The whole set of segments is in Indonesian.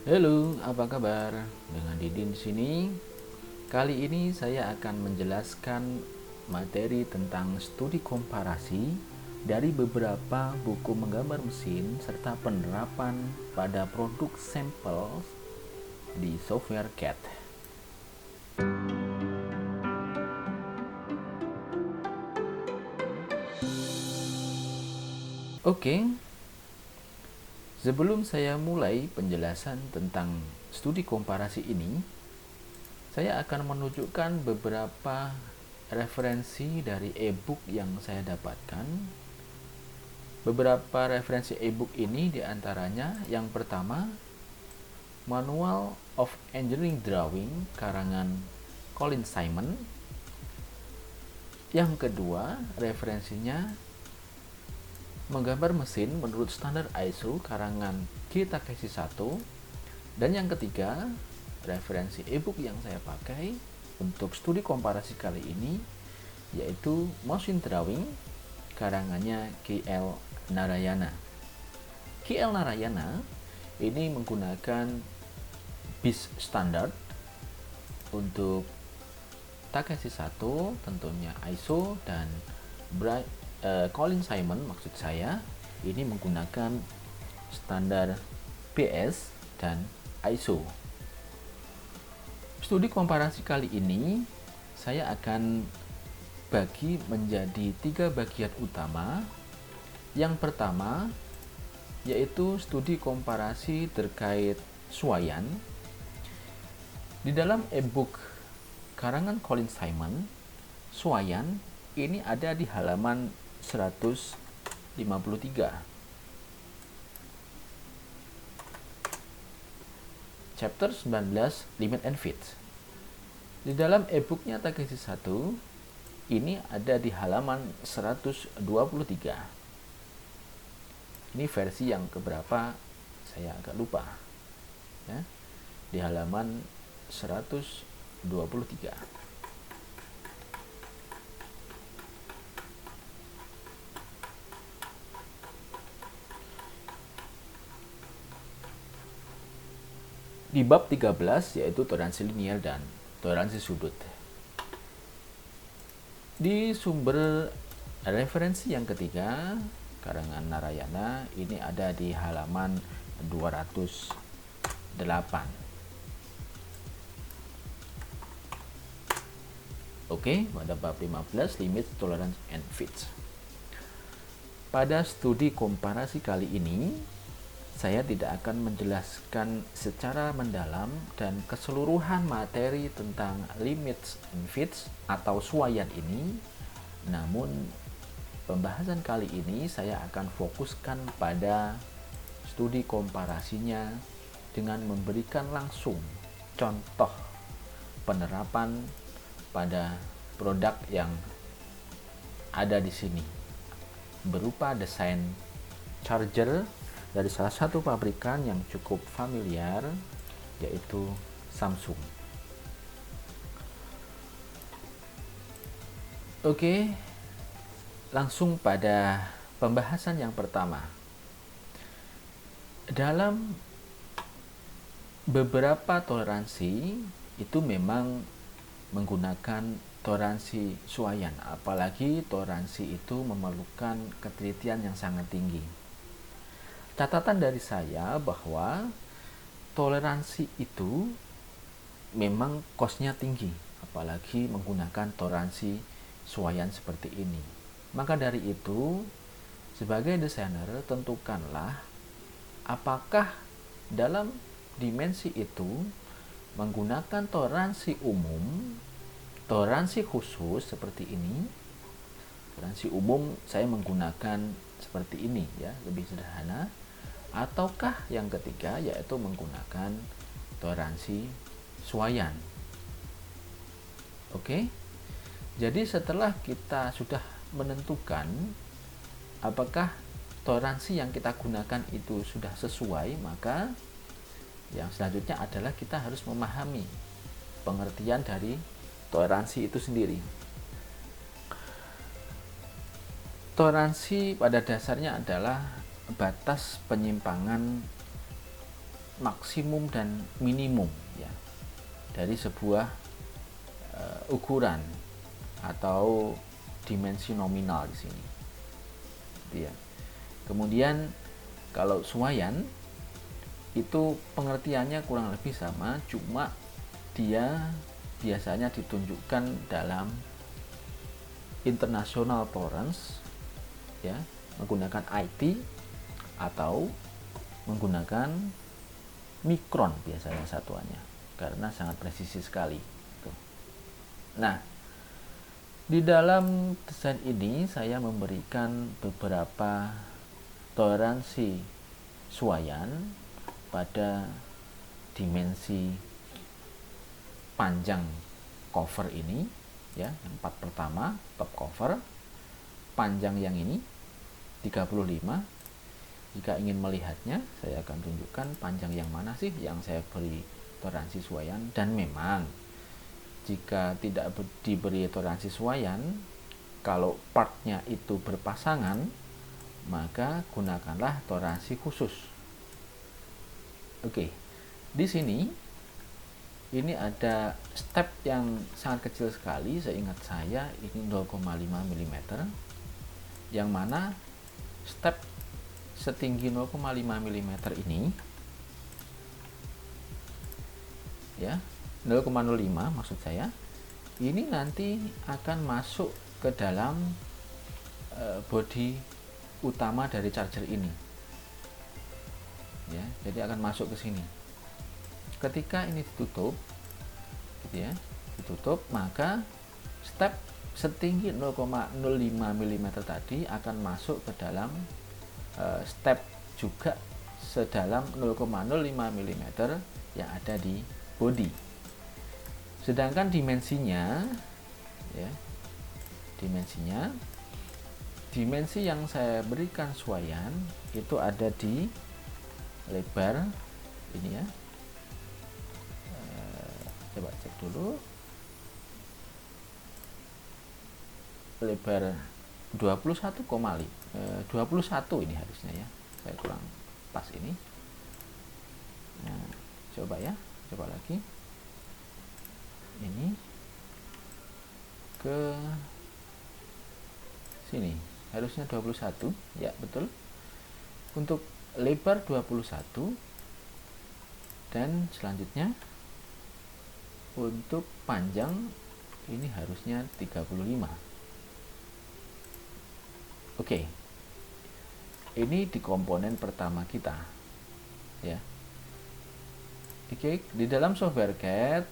Halo, apa kabar? Dengan Didin di sini. Kali ini saya akan menjelaskan materi tentang studi komparasi dari beberapa buku menggambar mesin serta penerapan pada produk sampel di software CAD. Oke, sebelum saya mulai penjelasan tentang studi komparasi ini, saya akan menunjukkan beberapa referensi dari e-book yang saya dapatkan. Beberapa referensi e-book ini diantaranya yang pertama, Manual of Engineering Drawing karangan Colin Simon. Yang kedua, referensinya Menggambar Mesin Menurut Standar ISO karangan K. Takeshi 1. Dan yang ketiga, referensi e-book yang saya pakai untuk studi komparasi kali ini yaitu Machine Drawing karangannya KL Narayana. KL Narayana ini menggunakan BIS standar untuk Takeshi 1 tentunya ISO, dan Colin Simon maksud saya ini menggunakan standar PS dan ISO. Studi komparasi kali ini saya akan bagi menjadi 3 bagian utama. Yang pertama yaitu studi komparasi terkait suaian. Di dalam e-book karangan Colin Simon, suaian ini ada di halaman 153. Chapter 19, Limit and Fit. Di dalam e-booknya Takeshi 1, ini ada di halaman 123. Ini versi yang keberapa saya agak lupa. Ya, di halaman 123. Di bab 13 yaitu toleransi linier dan toleransi sudut. Di sumber referensi yang ketiga karangan Narayana ini ada di halaman 208. Oke, pada bab 15 limit, tolerance, and fit. Pada studi komparasi kali ini saya tidak akan menjelaskan secara mendalam dan keseluruhan materi tentang limits and fits atau suaian ini. Namun pembahasan kali ini saya akan fokuskan pada studi komparasinya dengan memberikan langsung contoh penerapan pada produk yang ada di sini berupa desain charger dari salah satu pabrikan yang cukup familiar yaitu Samsung. Oke, langsung pada pembahasan yang pertama. Dalam beberapa toleransi itu memang menggunakan toleransi suaian, apalagi toleransi itu memerlukan ketelitian yang sangat tinggi. Catatan dari saya bahwa toleransi itu memang kosnya tinggi, apalagi menggunakan toleransi suaian seperti ini. Maka dari itu, sebagai desainer tentukanlah apakah dalam dimensi itu menggunakan toleransi umum, toleransi khusus seperti ini. Toleransi umum saya menggunakan seperti ini ya, lebih sederhana. Ataukah yang ketiga yaitu menggunakan toleransi suaian. Oke. Jadi setelah kita sudah menentukan apakah toleransi yang kita gunakan itu sudah sesuai, maka yang selanjutnya adalah kita harus memahami pengertian dari toleransi itu sendiri. Toleransi pada dasarnya adalah batas penyimpangan maksimum dan minimum ya dari sebuah ukuran atau dimensi nominal di sini. Gitu ya. Kemudian kalau suaian itu pengertiannya kurang lebih sama, cuma dia biasanya ditunjukkan dalam international tolerance ya, menggunakan IT atau menggunakan mikron biasanya satuannya karena sangat presisi sekali. Nah, di dalam desain ini saya memberikan beberapa toleransi suaian pada dimensi panjang cover ini ya, yang part pertama top cover, panjang yang ini 35. Jika ingin melihatnya, saya akan tunjukkan panjang yang mana sih yang saya beri toleransi suaian. Dan memang jika tidak diberi toleransi suaian, kalau partnya itu berpasangan, maka gunakanlah toleransi khusus. Oke, di sini ini ada step yang sangat kecil sekali, seingat saya ini 0,5 mm, yang mana step setinggi 0,5 mm ini ya, 0,05 maksud saya, ini nanti akan masuk ke dalam bodi utama dari charger ini ya, jadi akan masuk ke sini. Ketika ini ditutup gitu ya, ditutup, maka step setinggi 0,05 mm tadi akan masuk ke dalam step juga sedalam 0,05 mm yang ada di body. Sedangkan dimensinya ya, dimensi yang saya berikan suaian itu ada di lebar ini ya. Coba cek dulu, lebar 21 ini harusnya ya, saya kurang pas ini. Nah, coba ya, coba lagi ini ke sini, harusnya 21 ya, betul. Untuk lebar 21, dan selanjutnya untuk panjang ini harusnya 35. Oke. Ini di komponen pertama kita. Ya. Oke, di dalam software CAD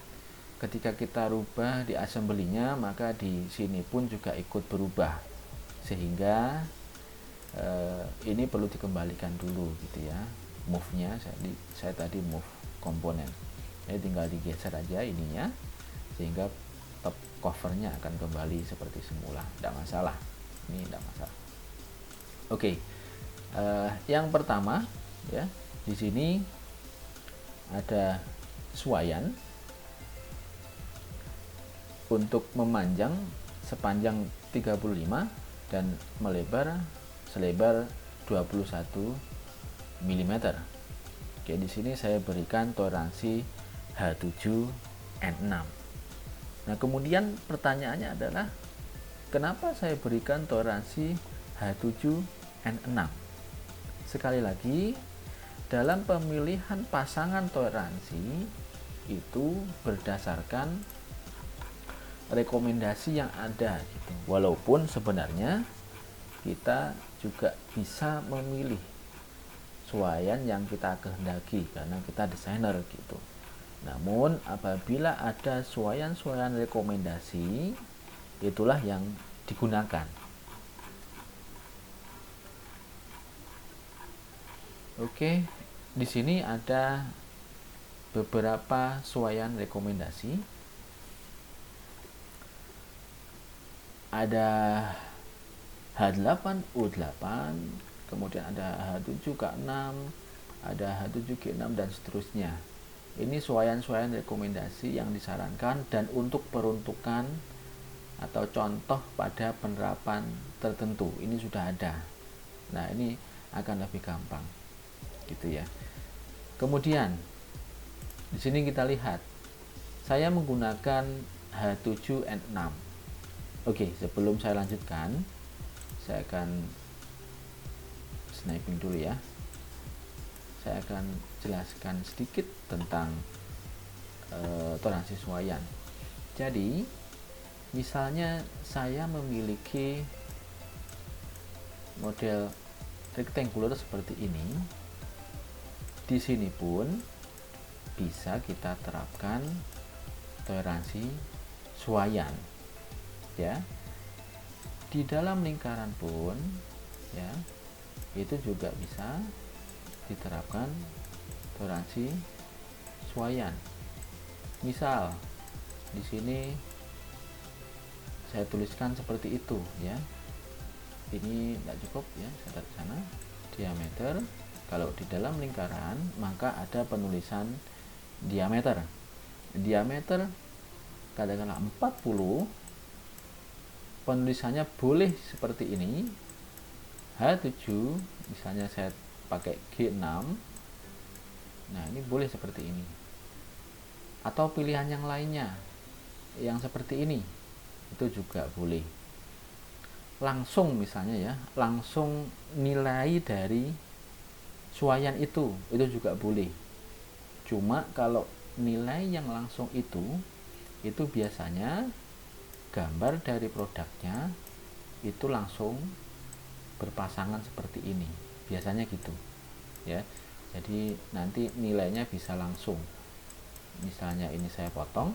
ketika kita rubah di assembly-nya, maka di sini pun juga ikut berubah. Sehingga ini perlu dikembalikan dulu gitu ya. Move-nya saya tadi move komponen. Jadi tinggal digeser aja ininya sehingga top covernya akan kembali seperti semula, tidak masalah. Ini tidak masalah. Oke, yang pertama ya, di sini ada suaian untuk memanjang sepanjang 35 dan melebar selebar 21 mm. Oke, di sini saya berikan toleransi H7N6. Nah, kemudian pertanyaannya adalah kenapa saya berikan toleransi H7N6? Sekali lagi, dalam pemilihan pasangan toleransi itu berdasarkan rekomendasi yang ada gitu. Walaupun sebenarnya kita juga bisa memilih suaian yang kita kehendaki karena kita desainer gitu. Namun apabila ada suaian-suaian rekomendasi, itulah yang digunakan. Oke, di sini ada beberapa suaian rekomendasi. Ada H8U8, kemudian ada H7K6, ada H7G6 dan seterusnya. Ini suaian-suaian rekomendasi yang disarankan dan untuk peruntukan atau contoh pada penerapan tertentu ini sudah ada. Nah, ini akan lebih gampang gitu ya. Kemudian di sini kita lihat saya menggunakan H7N6. Oke, sebelum saya lanjutkan, saya akan sniping dulu ya. Saya akan jelaskan sedikit tentang toleransi suaian. Jadi, misalnya saya memiliki model rectangular seperti ini, di sini pun bisa kita terapkan toleransi suaian, ya. Di dalam lingkaran pun, ya, itu juga bisa diterapkan toleransi suaian. Misal di sini saya tuliskan seperti itu, ya. Ini tidak cukup, ya. Saya taruh sana diameter. Kalau di dalam lingkaran maka ada penulisan diameter. Diameter katakanlah 40, penulisannya boleh seperti ini. H7 misalnya saya pakai G6. Nah, ini boleh seperti ini. Atau pilihan yang lainnya yang seperti ini, itu juga boleh. Langsung misalnya ya, langsung nilai dari suaian itu juga boleh. Cuma kalau nilai yang langsung itu biasanya gambar dari produknya itu langsung berpasangan seperti ini, biasanya gitu, ya. Jadi nanti nilainya bisa langsung. Misalnya ini saya potong,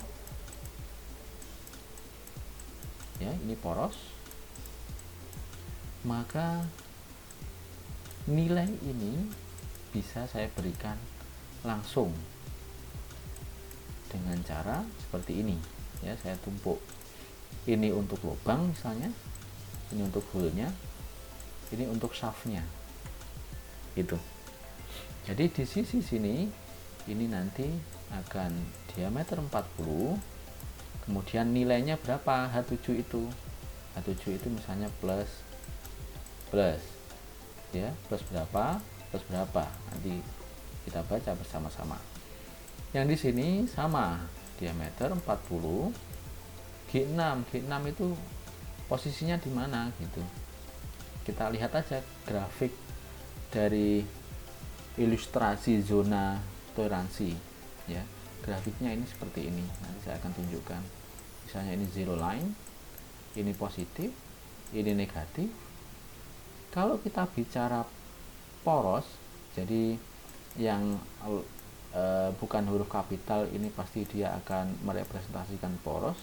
ya, ini poros, maka nilai ini bisa saya berikan langsung dengan cara seperti ini, ya. Saya tumpuk, ini untuk lubang misalnya, ini untuk hole-nya, ini untuk shaft-nya, itu. Jadi di sisi sini ini nanti akan diameter 40, kemudian nilainya berapa H7 itu. H7 itu misalnya plus, ya, plus berapa, nanti kita baca bersama-sama. Yang di sini sama, diameter 40, G6 itu posisinya di mana gitu. Kita lihat aja grafik dari ilustrasi zona toleransi, ya. Grafiknya ini seperti ini, nanti saya akan tunjukkan. Misalnya ini zero line, ini positif, ini negatif. Kalau kita bicara poros, jadi yang bukan huruf kapital ini pasti dia akan merepresentasikan poros.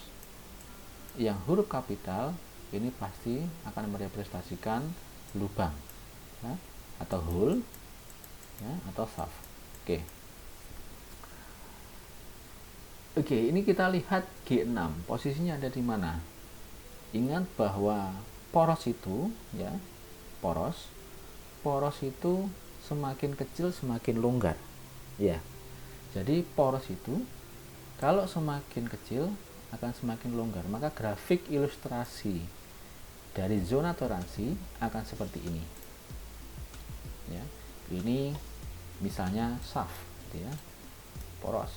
Yang huruf kapital ini pasti akan merepresentasikan lubang, ya, atau hole, ya, atau shaft. Oke, ini kita lihat G6 posisinya ada di mana. Ingat bahwa poros itu, ya, poros itu semakin kecil semakin longgar, ya. Jadi poros itu kalau semakin kecil akan semakin longgar, maka grafik ilustrasi dari zona toleransi akan seperti ini, ya. Ini misalnya shaft, ya, poros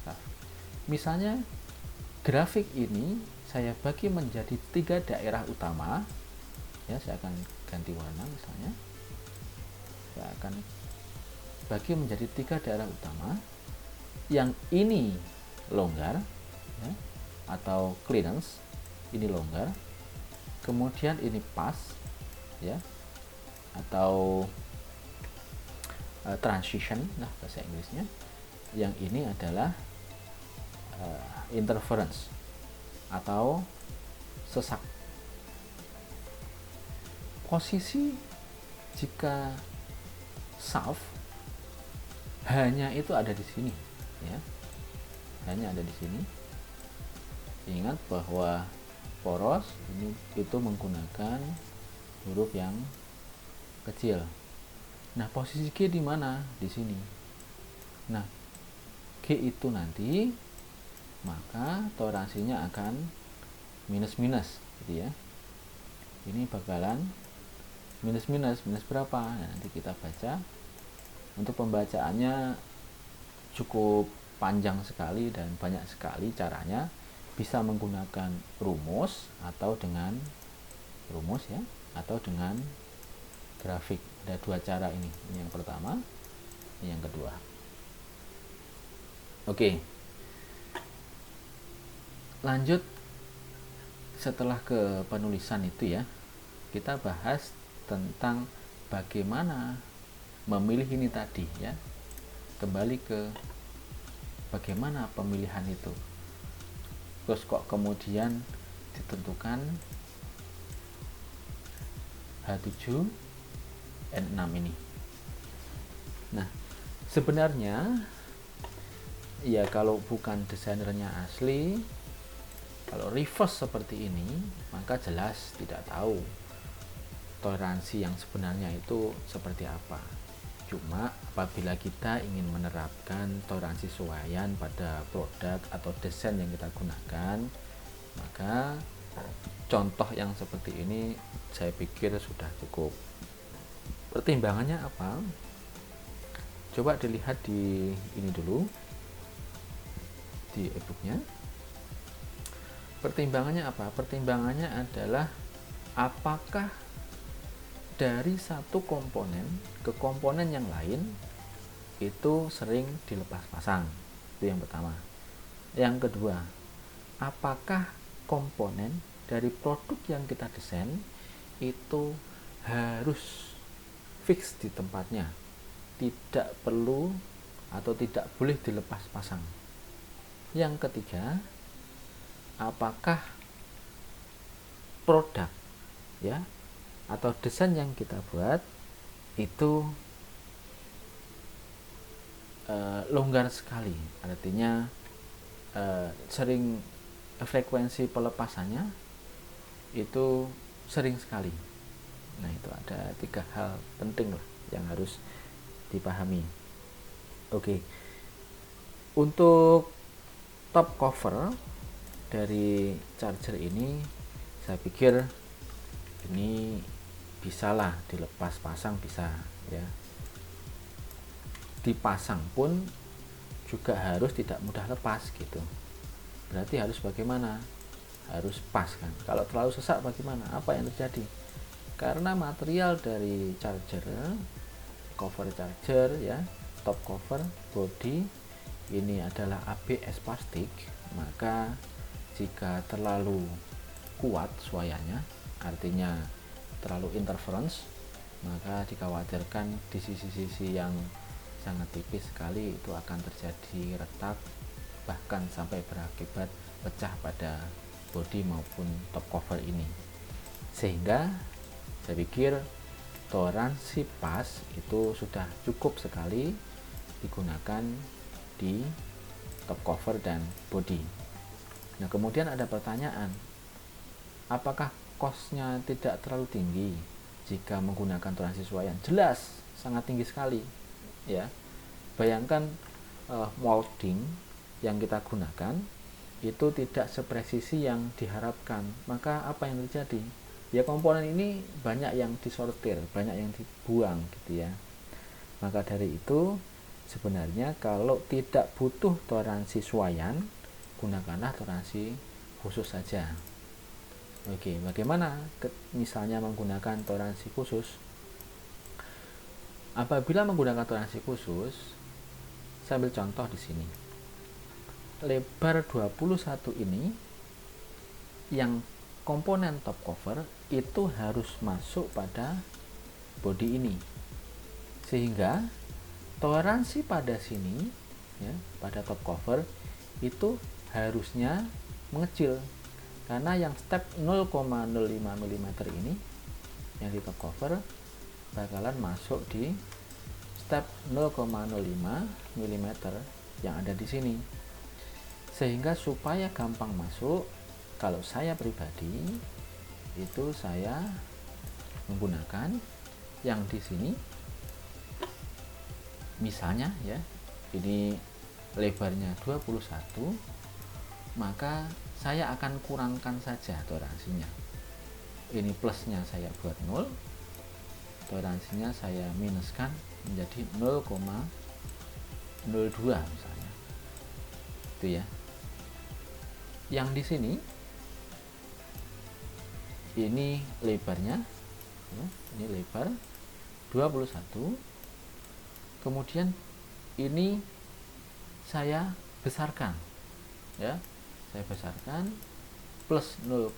shaft. Misalnya grafik ini saya bagi menjadi 3 daerah utama, ya. Saya akan ganti warna, misalnya saya akan bagi menjadi 3 daerah utama. Yang ini longgar, ya, atau clearance, ini longgar. Kemudian ini pas, ya, atau transition, nah bahasa Inggrisnya. Yang ini adalah interference atau sesak. Posisi jika shaft hanya itu ada di sini, ya, hanya ada di sini. Ingat bahwa poros ini itu menggunakan huruf yang kecil. Nah, posisi G di mana? Di sini. Nah, G itu nanti maka toleransinya akan minus-minus, gitu ya. Ini bakalan minus berapa? Nah, nanti kita baca Untuk pembacaannya cukup panjang sekali dan banyak sekali caranya. Bisa menggunakan rumus atau dengan ya, atau dengan grafik. Ada dua cara ini. Ini yang pertama, ini yang kedua. Oke. Lanjut, setelah ke penulisan itu ya, kita bahas tentang bagaimana memilih ini tadi ya. Kembali ke bagaimana pemilihan itu. Terus kok kemudian ditentukan H7 N6 ini. Nah, sebenarnya ya kalau bukan desainernya asli, kalau reverse seperti ini, maka jelas tidak tahu toleransi yang sebenarnya itu seperti apa. Cuma apabila kita ingin menerapkan toleransi sesuaian pada produk atau desain yang kita gunakan, maka contoh yang seperti ini saya pikir sudah cukup. Pertimbangannya apa? Coba dilihat di ini dulu, di e-booknya. Pertimbangannya apa? Pertimbangannya adalah apakah dari satu komponen ke komponen yang lain itu sering dilepas pasang. Itu yang pertama. Yang kedua, apakah komponen dari produk yang kita desain itu harus fix di tempatnya, tidak perlu atau tidak boleh dilepas pasang. Yang ketiga, apakah produk ya atau desain yang kita buat itu longgar sekali, artinya sering frekuensi pelepasannya itu sering sekali. Nah, itu ada 3 hal penting lah yang harus dipahami. Oke. Untuk top cover dari charger ini, saya pikir ini bisalah dilepas pasang, bisa ya. Dipasang pun juga harus tidak mudah lepas gitu. Berarti harus bagaimana? Harus pas kan. Kalau terlalu sesak bagaimana? Apa yang terjadi? Karena material dari charger, cover charger ya, top cover, body ini adalah ABS plastik, maka jika terlalu kuat suayanya, artinya terlalu interference, maka dikhawatirkan di sisi-sisi yang sangat tipis sekali itu akan terjadi retak, bahkan sampai berakibat pecah pada body maupun top cover ini. Sehingga saya pikir toleransi pas itu sudah cukup sekali digunakan di top cover dan body. Nah, kemudian ada pertanyaan, apakah cost-nya tidak terlalu tinggi jika menggunakan toleransi sesuaian? Jelas sangat tinggi sekali ya. Bayangkan molding yang kita gunakan itu tidak sepresisi yang diharapkan, maka apa yang terjadi? Ya, komponen ini banyak yang disortir, banyak yang dibuang gitu ya. Maka dari itu sebenarnya kalau tidak butuh toleransi sesuaian, gunakanlah toleransi khusus saja. Oke, bagaimana misalnya menggunakan toleransi khusus? Apabila menggunakan toleransi khusus, saya ambil contoh di sini. Lebar 21 ini yang komponen top cover itu harus masuk pada body ini. Sehingga toleransi pada sini ya, pada top cover itu harusnya mengecil. Karena yang step 0,05 mm ini yang di top cover bakalan masuk di step 0,05 mm yang ada di sini. Sehingga supaya gampang masuk, kalau saya pribadi itu saya menggunakan yang di sini. Misalnya ya, ini lebarnya 21, maka saya akan kurangkan saja toleransinya. Ini plusnya saya buat 0, toleransinya saya minuskan menjadi 0,02 misalnya. Itu ya. Yang di sini ini lebarnya, ini lebar 21. Kemudian ini saya besarkan, ya, saya besarkan plus 0,02.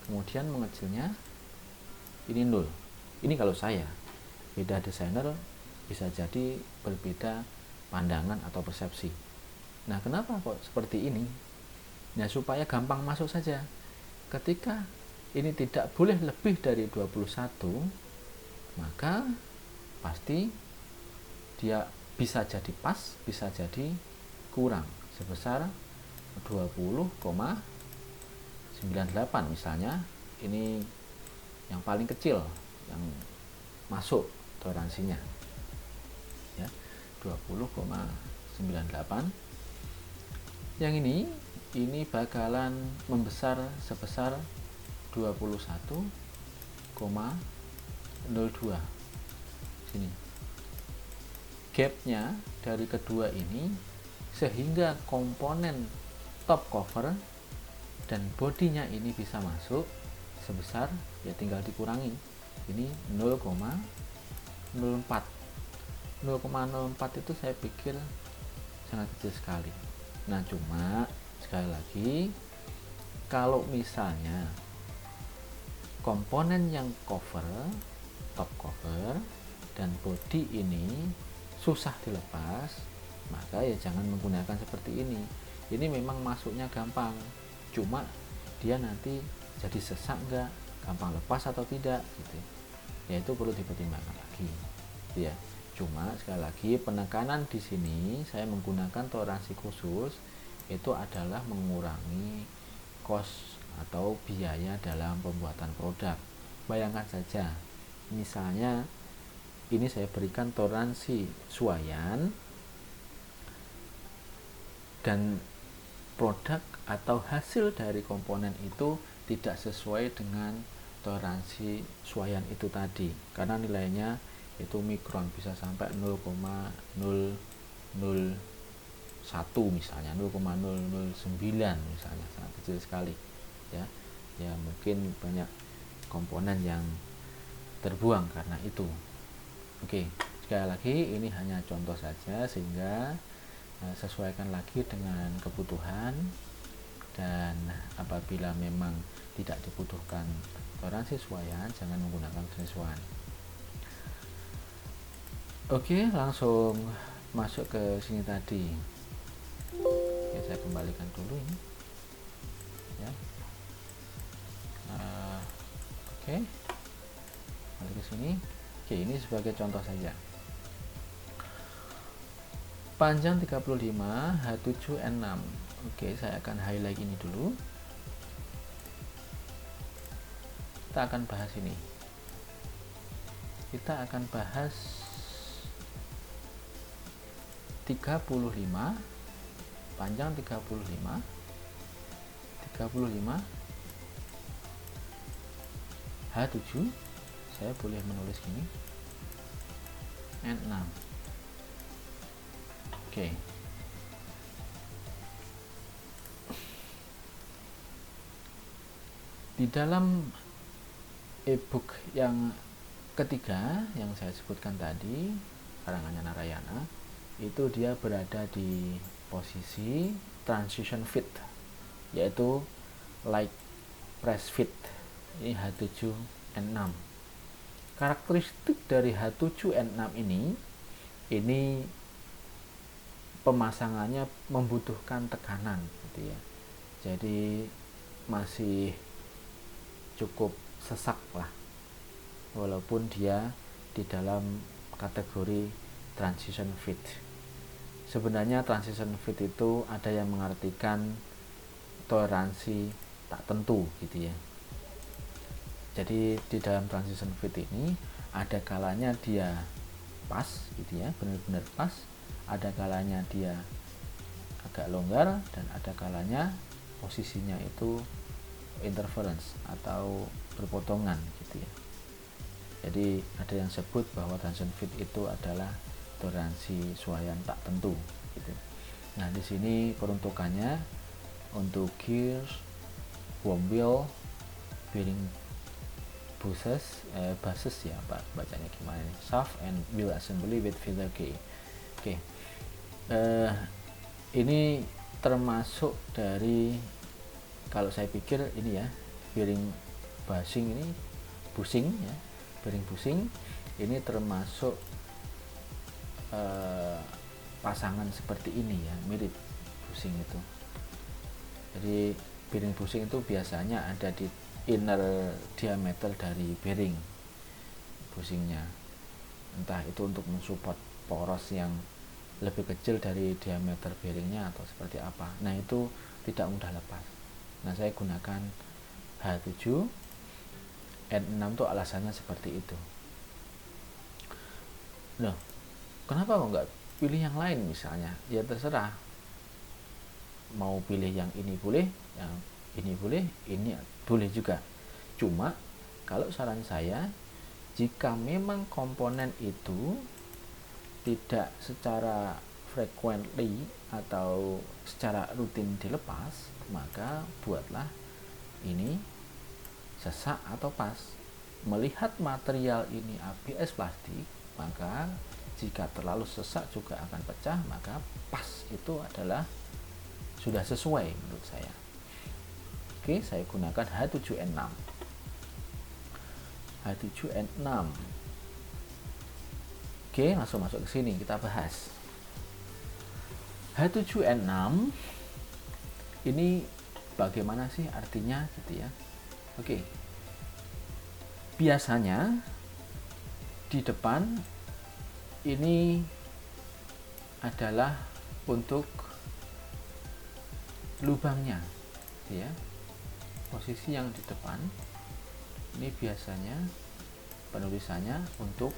Kemudian mengecilnya ini 0. Ini kalau saya, beda desainer bisa jadi berbeda pandangan atau persepsi. Nah, kenapa kok seperti ini? Nah, supaya gampang masuk saja. Ketika ini tidak boleh lebih dari 21, maka pasti dia bisa jadi pas, bisa jadi kurang sebesar 20,98 misalnya. Ini yang paling kecil yang masuk toleransinya, ya, 20,98. Yang ini bakalan membesar sebesar 21,02. Sini gapnya dari kedua ini, sehingga komponen top cover dan bodinya ini bisa masuk sebesar, ya tinggal dikurangi, ini 0,04. 0,04 itu saya pikir sangat kecil sekali. Nah, cuma sekali lagi, kalau misalnya komponen yang cover, top cover dan body ini susah dilepas, maka ya jangan menggunakan seperti ini. Ini memang masuknya gampang, cuma dia nanti jadi sesak enggak, gampang lepas atau tidak gitu. Ya itu perlu dipertimbangkan lagi, ya. Cuma sekali lagi, penekanan di sini saya menggunakan toleransi khusus itu adalah mengurangi cost atau biaya dalam pembuatan produk. Bayangkan saja, misalnya ini saya berikan toleransi suaian dan produk atau hasil dari komponen itu tidak sesuai dengan toleransi suaian itu tadi, karena nilainya itu mikron, bisa sampai 0,001 misalnya, 0,009 misalnya, sangat kecil sekali, ya. Ya mungkin banyak komponen yang terbuang karena itu. Oke, sekali lagi ini hanya contoh saja, sehingga sesuaikan lagi dengan kebutuhan, dan apabila memang tidak dibutuhkan toleransi suaian, jangan menggunakan penyesuaian. Oke, langsung masuk ke sini tadi. Oke, saya kembalikan dulu ini, ya. Oke, balik ke sini. Oke, ini sebagai contoh saja. Panjang 35, H7N6. Oke, saya akan highlight ini dulu. Kita akan bahas ini. Kita akan bahas 35, panjang 35, H7, saya boleh menulis gini, N6. Oke. Di dalam e-book yang ketiga yang saya sebutkan tadi, karangannya Narayana, itu dia berada di posisi transition fit, yaitu light press fit. Ini H7N6. Karakteristik dari H7N6 ini pemasangannya membutuhkan tekanan gitu ya. Jadi masih cukup sesak lah, walaupun dia di dalam kategori transition fit. Sebenarnya transition fit itu ada yang mengartikan toleransi tak tentu gitu ya. Jadi di dalam transition fit ini ada kalanya dia pas gitu ya, benar-benar pas, ada kalanya dia agak longgar, dan ada kalanya posisinya itu interference atau berpotongan gitu ya. Jadi ada yang sebut bahwa tension fit itu adalah toleransi suaian tak tentu gitu. Nah, di sini peruntukannya untuk gears, worm wheel, bearing bases ya, Pak, bacanya gimana ini, shaft and wheel assembly with feather key. Oke. Ini termasuk dari, kalau saya pikir ini ya, bearing bushing ini, bushing ya, bearing bushing ini termasuk pasangan seperti ini ya, mirip bushing itu. Jadi bearing bushing itu biasanya ada di inner diameter dari bearing bushingnya, entah itu untuk mensupport poros yang lebih kecil dari diameter bearingnya atau seperti apa. Nah, itu tidak mudah lepas. Nah, saya gunakan H7 N6 tuh alasannya seperti itu. Loh, kenapa kok nggak pilih yang lain misalnya? Ya terserah, mau pilih yang ini boleh, yang ini boleh, ini boleh juga. Cuma kalau saran saya, jika memang komponen itu tidak secara frequently atau secara rutin dilepas, maka buatlah ini sesak atau pas. Melihat material ini ABS plastik, maka jika terlalu sesak juga akan pecah, maka pas itu adalah sudah sesuai menurut saya. Oke, saya gunakan H7N6. H7N6. Oke, langsung masuk ke sini, kita bahas. H7N6 ini bagaimana sih artinya gitu ya. Oke. Biasanya di depan ini adalah untuk lubangnya ya. Posisi yang di depan ini biasanya penulisannya untuk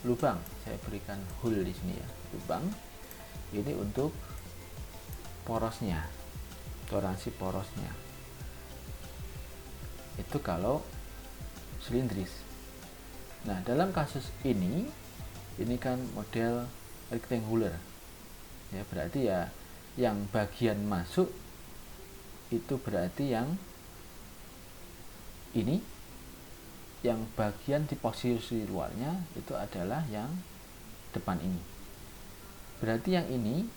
lubang. Saya berikan hole di sini ya, lubang. Ini untuk porosnya, toleransi porosnya. Itu kalau silindris. Nah, dalam kasus ini kan model rectangular. Ya, berarti ya yang bagian masuk itu berarti yang ini, yang bagian di posisi luarnya itu adalah yang depan ini. Berarti yang ini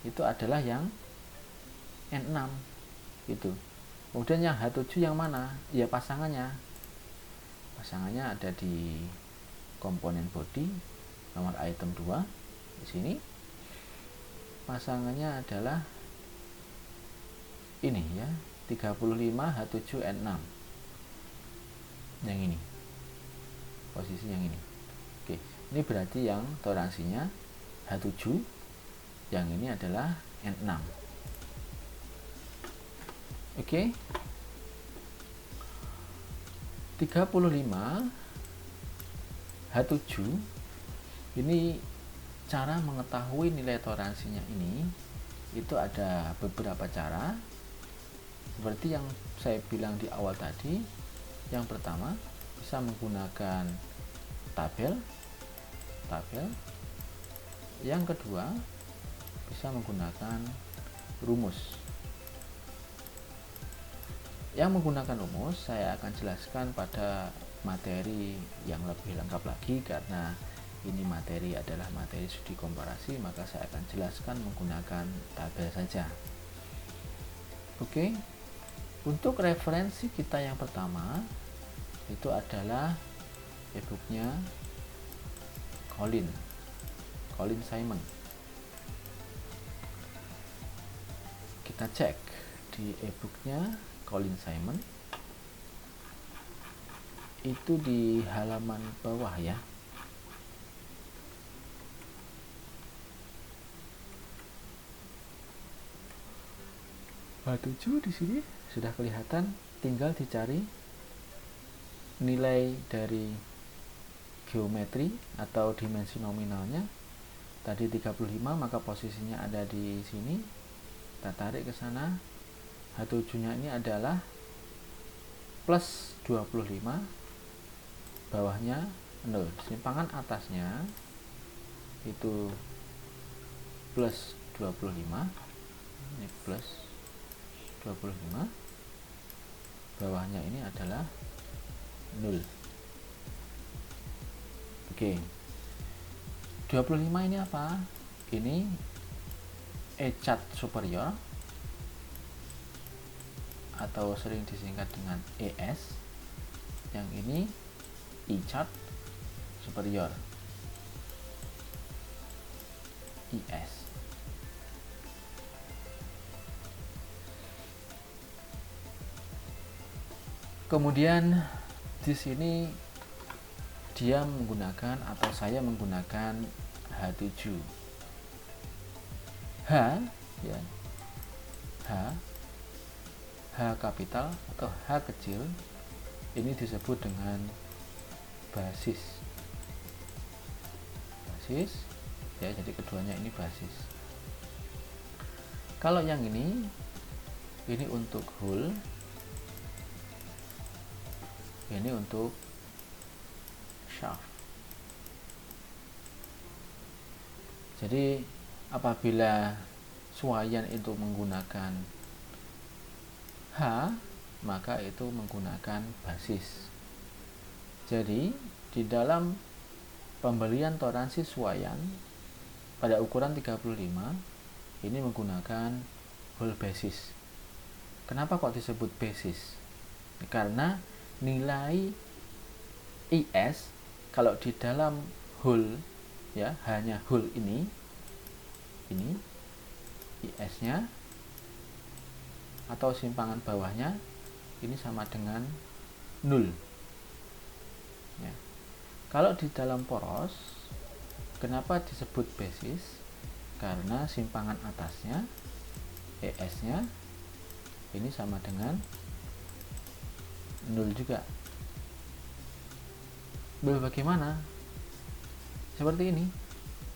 itu adalah yang N6 gitu. Kemudian yang H7 yang mana? Ya pasangannya. Pasangannya ada di komponen body nomor item 2 di sini. Pasangannya adalah ini ya, 35 H7N6. Yang ini, posisi yang ini. Oke, ini berarti yang toleransinya H7, yang ini adalah N6. Oke, 35 H7 ini, cara mengetahui nilai toleransinya ini itu ada beberapa cara, seperti yang saya bilang di awal tadi. Yang pertama, bisa menggunakan tabel. Yang kedua, bisa menggunakan rumus. Yang menggunakan rumus saya akan jelaskan pada materi yang lebih lengkap lagi, karena ini materi adalah materi studi komparasi, maka saya akan jelaskan menggunakan tabel saja. Oke. Untuk referensi kita yang pertama itu adalah e-booknya Colin Simon. Kita cek di e-booknya Colin Simon itu di halaman bawah ya. H7 di sini sudah kelihatan, tinggal dicari nilai dari geometri atau dimensi nominalnya. Tadi 35, maka posisinya ada di sini. Kita tarik ke sana. H7-nya ini adalah plus 25 bawahnya 0. Simpangan atasnya itu plus 25, ini plus 25, bawahnya ini adalah 0. Oke, 25 ini apa? Ini ECAT superior atau sering disingkat dengan ES. Yang ini ICAT superior, IS. Kemudian di sini dia menggunakan atau saya menggunakan H7. H ya. H kapital atau H kecil ini disebut dengan basis. Basis ya, jadi keduanya ini basis. Kalau yang ini untuk whole, ini untuk shaft. Jadi apabila suaian itu menggunakan H, maka itu menggunakan basis. Jadi di dalam pembelian toleransi suaian pada ukuran 35 ini menggunakan whole basis. Kenapa kok disebut basis? Karena nilai IS kalau di dalam whole ya, hanya whole ini IS-nya atau simpangan bawahnya ini sama dengan 0 ya. Kalau di dalam poros, kenapa disebut basis? Karena simpangan atasnya ES-nya ini sama dengan 0 juga. Bagaimana? Seperti ini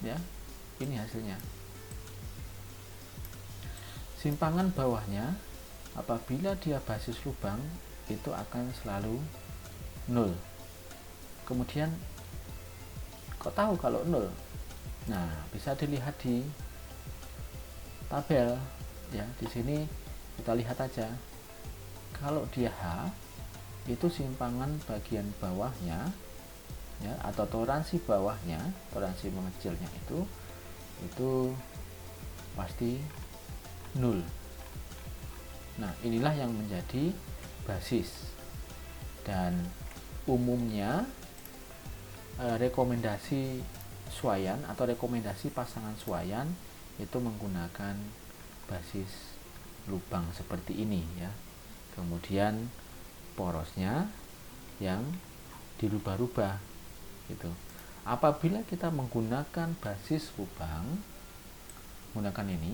ya, ini hasilnya. Simpangan bawahnya apabila dia basis lubang itu akan selalu 0. Kemudian kok tahu kalau 0? Nah, bisa dilihat di tabel ya. Di sini kita lihat aja. Kalau dia H, itu simpangan bagian bawahnya ya, atau toleransi bawahnya, toleransi mengecilnya itu pasti 0. Nah, inilah yang menjadi basis. Dan umumnya rekomendasi suaian atau rekomendasi pasangan suaian itu menggunakan basis lubang seperti ini ya. Kemudian porosnya yang dirubah-rubah gitu. Apabila kita menggunakan basis lubang, menggunakan ini,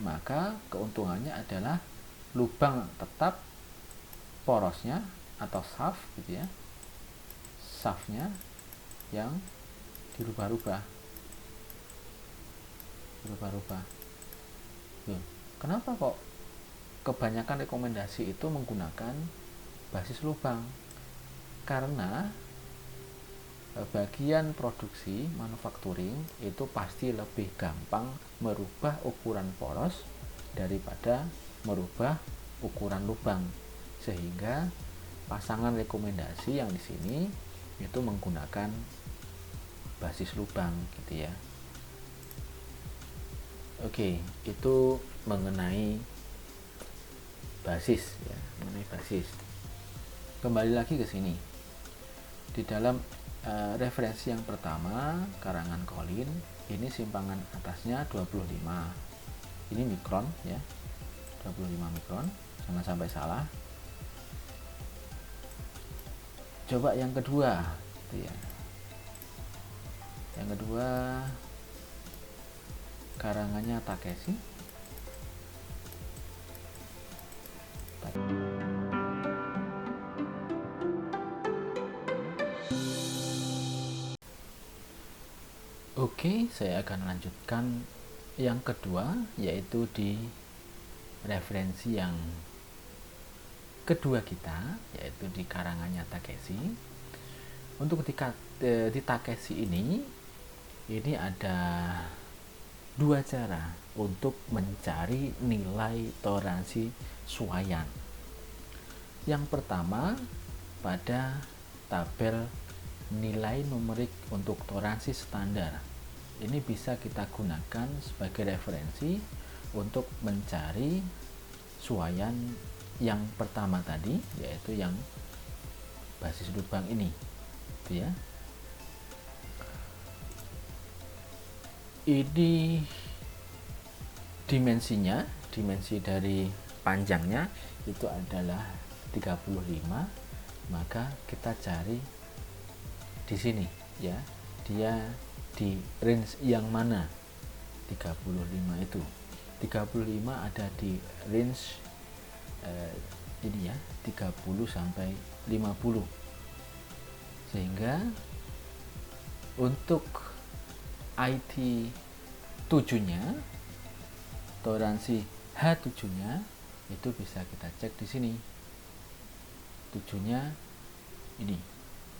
maka keuntungannya adalah lubang tetap, porosnya atau shaft gitu ya, shaftnya yang dirubah-rubah. Kenapa kok kebanyakan rekomendasi itu menggunakan basis lubang? Karena bagian produksi manufacturing itu pasti lebih gampang merubah ukuran poros daripada merubah ukuran lubang, sehingga pasangan rekomendasi yang di sini itu menggunakan basis lubang gitu ya. Oke, itu mengenai basis ya, mengenai basis. Kembali lagi ke sini. Di dalam referensi yang pertama, karangan Collin, ini simpangan atasnya 25. Ini mikron ya. 25 mikron, jangan sampai salah. Coba yang kedua gitu ya. Yang kedua karangannya Takeshi. Oke, saya akan lanjutkan yang kedua, yaitu di referensi yang kedua kita, yaitu di karangannya Takeshi. Untuk di Takeshi ini ada dua cara untuk mencari nilai toleransi Shouyan. Yang pertama, pada tabel nilai numerik untuk toleransi standar. Ini bisa kita gunakan sebagai referensi untuk mencari Shouyan yang pertama tadi, yaitu yang basis lubang ini, gitu ya. Ini dimensi dari panjangnya itu adalah 35, maka kita cari di sini ya, dia di range yang mana. 35 itu 35 ada di range ini ya, 30 sampai 50. Sehingga untuk IT 7-nya, toleransi H7-nya itu bisa kita cek di sini. 7-nya ini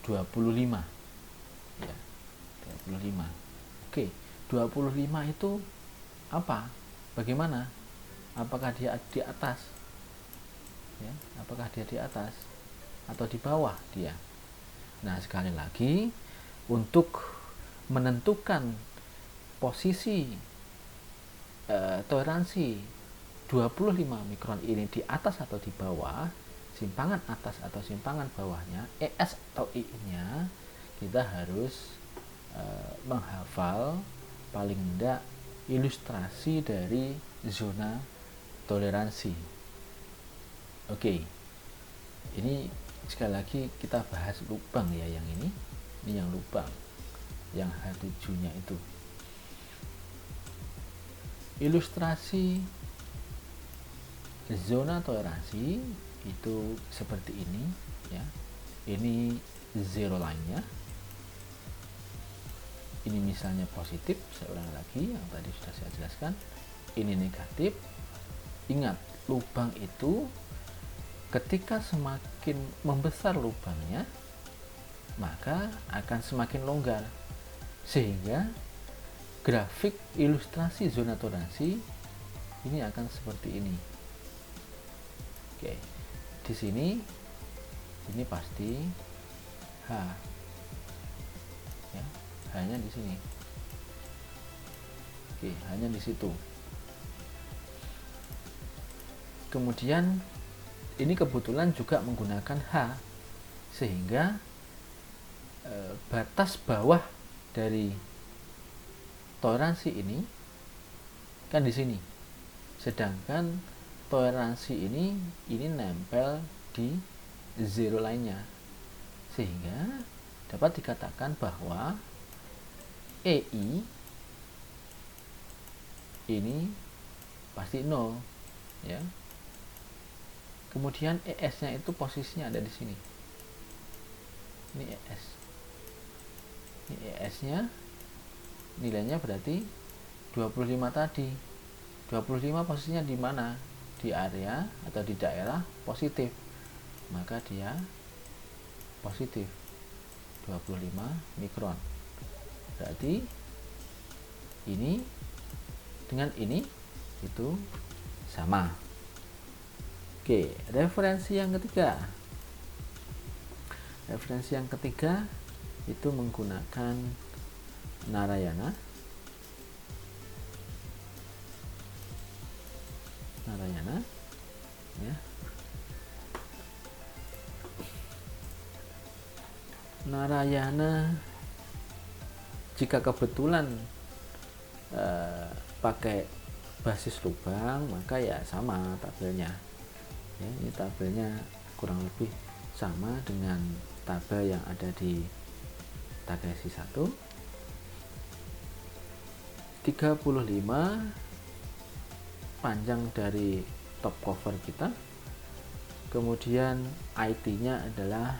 25 ya, 25. Oke, 25 itu apa? Bagaimana? Apakah dia di atas? Ya, apakah dia di atas atau di bawah dia? Nah, sekali lagi, untuk menentukan posisi toleransi 25 mikron ini di atas atau di bawah, simpangan atas atau simpangan bawahnya, ES atau I-nya, kita harus menghafal paling tidak ilustrasi dari zona toleransi. Oke, ini sekali lagi kita bahas lubang ya, yang ini yang lubang, yang H7-nya itu. Ilustrasi zona toleransi itu seperti ini ya. Ini zero line-nya. Ini misalnya positif, saya ulang lagi yang tadi sudah saya jelaskan. Ini negatif. Ingat, lubang itu ketika semakin membesar lubangnya, maka akan semakin longgar, sehingga grafik ilustrasi zona toleransi ini akan seperti ini. Oke, di sini ini pasti H ya, hanya di sini. Oke, hanya di situ. Kemudian ini kebetulan juga menggunakan H, sehingga batas bawah dari toleransi ini kan di sini, sedangkan toleransi ini nempel di zero line-nya, sehingga dapat dikatakan bahwa EI ini pasti 0 ya. Kemudian ES-nya itu posisinya ada di sini. Ini ES. Ini ES-nya nilainya berarti 25 tadi. 25 posisinya di mana? Di area atau di daerah positif. Maka dia positif 25 mikron. Berarti ini dengan ini itu sama. Oke, referensi yang ketiga. Referensi yang ketiga itu menggunakan Narayana. Narayana ya. Narayana jika kebetulan pakai basis lubang, maka ya sama tabelnya ya. Ini tabelnya kurang lebih sama dengan tabel yang ada di Takeshi 1. 35 panjang dari top cover kita. Kemudian IT-nya adalah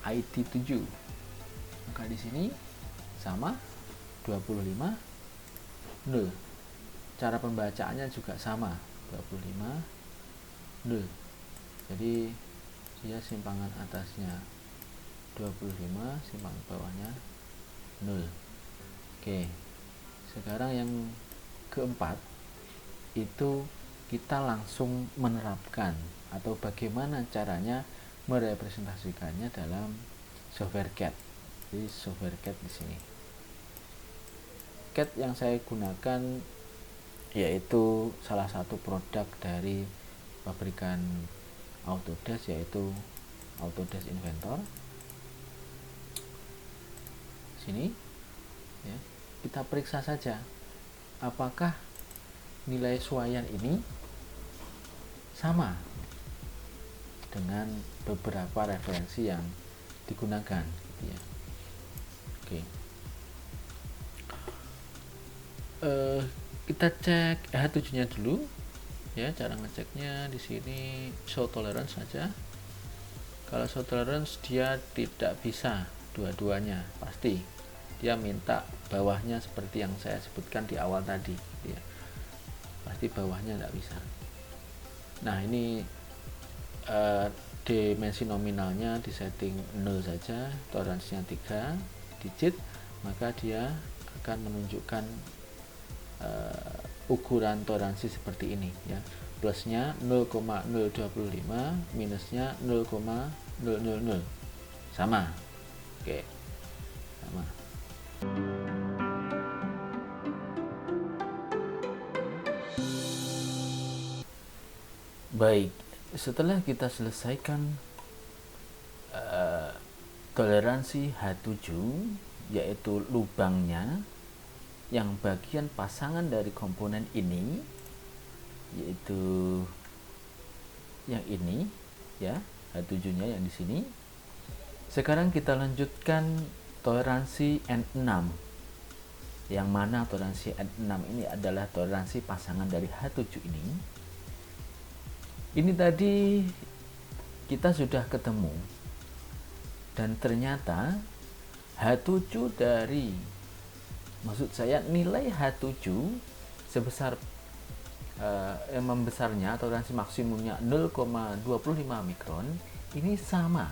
IT 7. Maka di sini sama 25 0. Cara pembacaannya juga sama 25 0. Jadi dia simpangan atasnya 25, simpangan bawahnya 0. Oke, sekarang yang keempat itu kita langsung menerapkan atau bagaimana caranya merepresentasikannya dalam software CAD. Jadi software CAD di sini. CAD yang saya gunakan yaitu salah satu produk dari pabrikan Autodesk, yaitu Autodesk Inventor. Sini ya, kita periksa saja apakah nilai suaian ini sama dengan beberapa referensi yang digunakan gitu ya. Oke. Kita cek H7-nya dulu ya. Cara ngeceknya di sini show tolerance saja. Kalau show tolerance dia tidak bisa dua-duanya, pasti dia minta bawahnya seperti yang saya sebutkan di awal tadi ya. Pasti bawahnya tidak bisa. Nah, ini dimensi nominalnya di setting 0 saja, toleransinya 3 digit, maka dia akan menunjukkan ukuran toleransi seperti ini ya. Plusnya 0,025, minusnya 0,000. Sama. Oke. Sama. Baik, setelah kita selesaikan toleransi H7, yaitu lubangnya yang bagian pasangan dari komponen ini, yaitu yang ini ya, H7-nya yang di sini. Sekarang kita lanjutkan toleransi N6, yang mana toleransi N6 ini adalah toleransi pasangan dari H7 ini. Ini tadi kita sudah ketemu, dan ternyata H7 dari, maksud saya nilai H7 sebesar membesarnya, toleransi maksimumnya 0,25 mikron, ini sama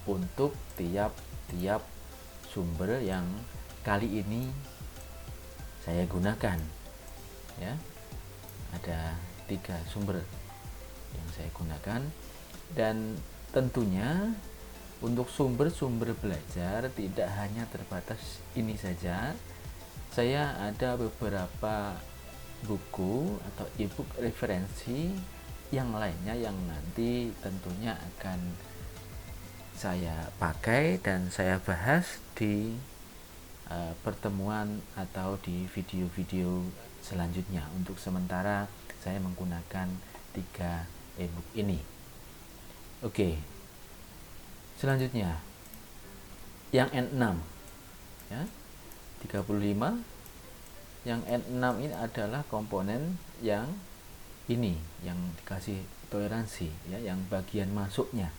untuk tiap sumber yang kali ini saya gunakan ya. Ada 3 sumber yang saya gunakan, dan tentunya untuk sumber-sumber belajar tidak hanya terbatas ini saja. Saya ada beberapa buku atau ebook referensi yang lainnya yang nanti tentunya akan saya pakai dan saya bahas di pertemuan atau di video-video selanjutnya. Untuk sementara saya menggunakan 3 ebook ini. Oke. Selanjutnya yang N6 ya, 35. Yang N6 ini adalah komponen yang ini yang dikasih toleransi ya, yang bagian masuknya.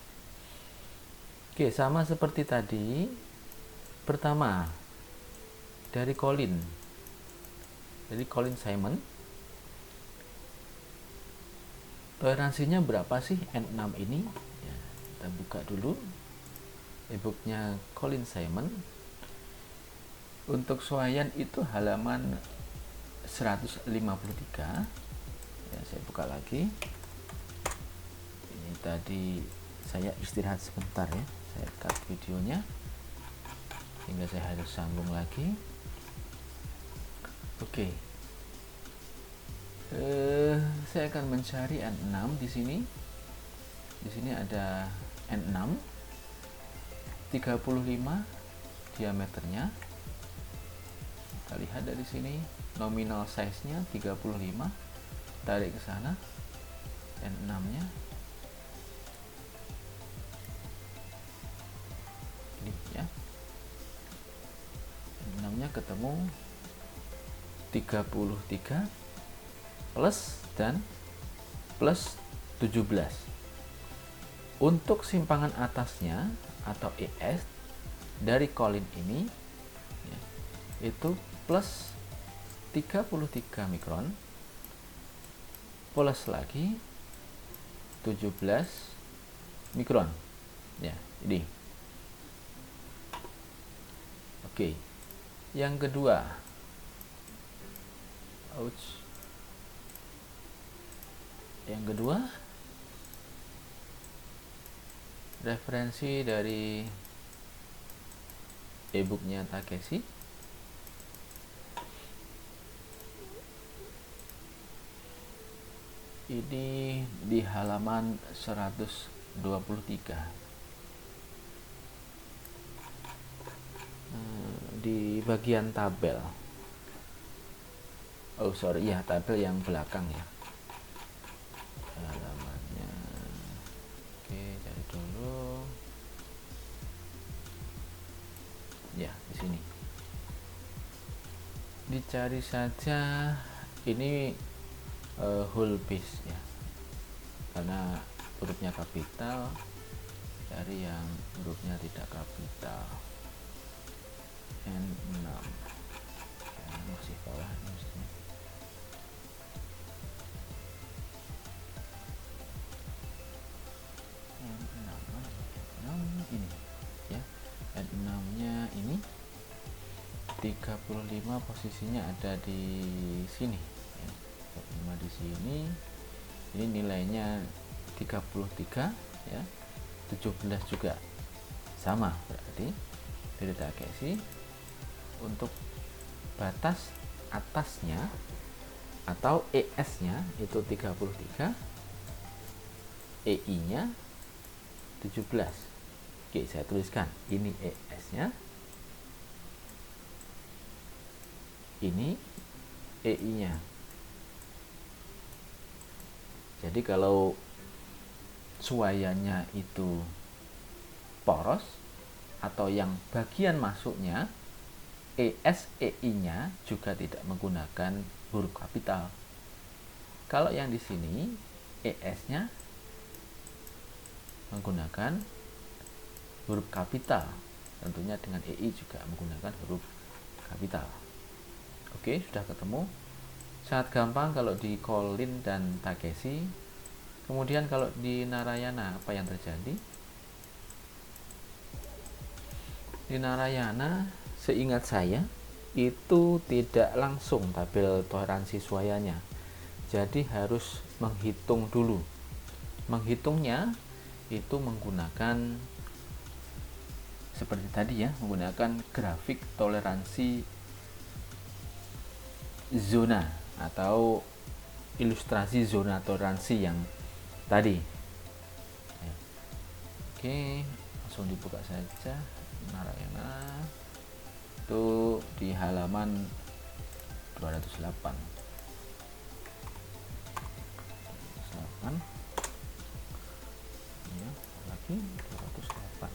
Oke, sama seperti tadi. Pertama dari Colin Simon, toleransinya berapa sih N6 ini ya, kita buka dulu e-booknya Colin Simon. Untuk suaian itu halaman 153 ya. Saya buka lagi. Ini tadi saya istirahat sebentar ya, saya cut videonya sehingga saya harus sambung lagi. Oke. Saya akan mencari N6 di sini. Di sini ada N6 35 diameternya. Kita lihat dari sini nominal size-nya 35. Tarik ke sana N6-nya. Ini ya. N6-nya ketemu 33 plus dan plus 17. Untuk simpangan atasnya atau ES dari Colin ini ya, itu plus 33 mikron plus lagi 17 mikron ya. Ini Oke, yang kedua, referensi dari e-booknya Takeshi. Ini di halaman 123. Di bagian tabel. Tabel yang belakang ya. Halamannya. Oke, cari dulu. Ya, di sini. Dicari saja ini whole base ya. Karena hurufnya kapital, cari yang hurufnya tidak kapital. N6 ya, masih bawah mestinya. N6 ini ya. N6 nya ini 35 posisinya ada di sini ya. 35 di sini. Ini nilainya 33 ya. 17 juga sama, berarti dari Takeshi untuk batas atasnya atau ES nya itu 33, EI nya 17. Oke, saya tuliskan ini ES nya, ini EI nya. Jadi kalau suayanya itu poros atau yang bagian masuknya, ES EI nya juga tidak menggunakan huruf kapital. Kalau yang di sini ES nya menggunakan huruf kapital, tentunya dengan EI juga menggunakan huruf kapital. Oke, sudah ketemu. Sangat gampang kalau di Collin dan Takeshi. Kemudian kalau di Narayana apa yang terjadi? Di Narayana seingat saya itu tidak langsung tabel toleransi suayanya. Jadi harus menghitung dulu. Menghitungnya itu menggunakan seperti tadi ya, menggunakan grafik toleransi zona atau ilustrasi zona toleransi yang tadi. Oke, langsung dibuka saja Narayana. Itu di halaman 208. Ya, lagi 208.